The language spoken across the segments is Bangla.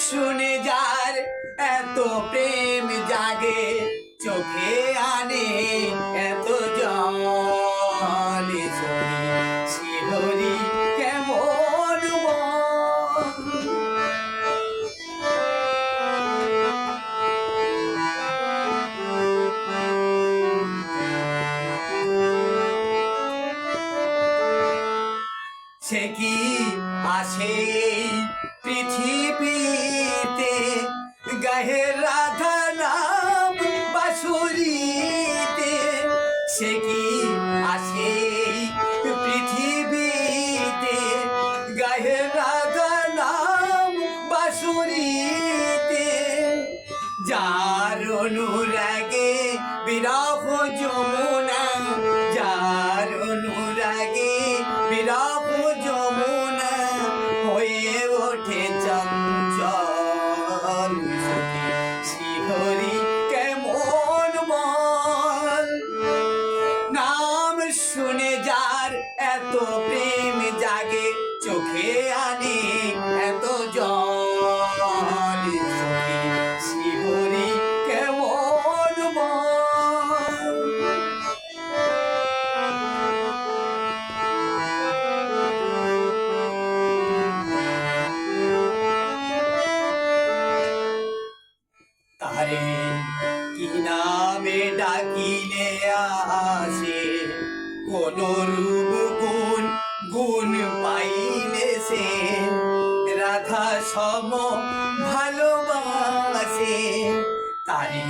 শুনে যার এত প্রেম জাগে, চোখে আনে এত জল, শিহরি কেমন মন। সে কি আসে পৃথিবীতে, গাহে রাধা নাম বাঁশুরিতে। সে কি আসে পৃথিবীতে, গাহে রাধা নাম বাঁশুরিতে। যার অনুরাগে বিরহ যমুনা, যার অনুরাগে বিরহ যমুনা হয়ে ওঠে চঞ্চল, শিহরি কেমন মন। নাম শুনে যার এত প্রেম জাগে, চোখে আনে এত জল, শিহরি কেমন মন। তারে কি নামে ডাকিলে আসে, কোন রূপ গুণ গুণ পাইলে সে, রাধা সম ভালোবাসে। তারে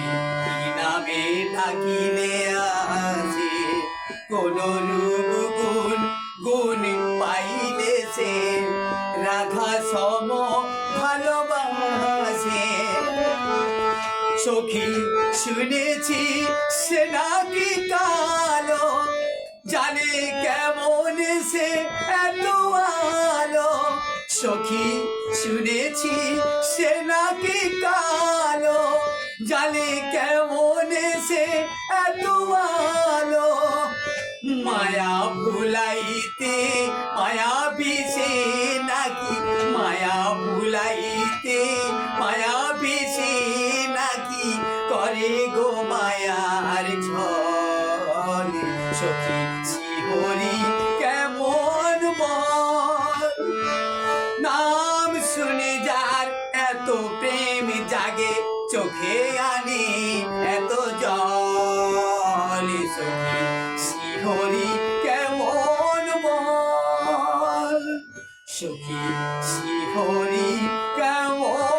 কি নামে ডাকিলে আসে, কোন রূপ গুণ গুণ পাইলে সে, রাধা সম ভালোবাসে। সখী শুনেছি সে নাকি কালো, জানে কেমন সে এত আলো। সখী শুনেছি সে নাকি কালো, জানে কেমন সে এত আলো। মায়া ভুলাইতে মায়া বিষে নাকি, মায়া ভুলাইতে মায়া বিষে নাকি, করে গো মায়ার ছল, সখী শিহরি কেমন মন। নাম শুনে যার এত প্রেম জাগে, চোখে আনে এত জল, সখী শিহরি কেমন মন, সখী শিহরি কেমন।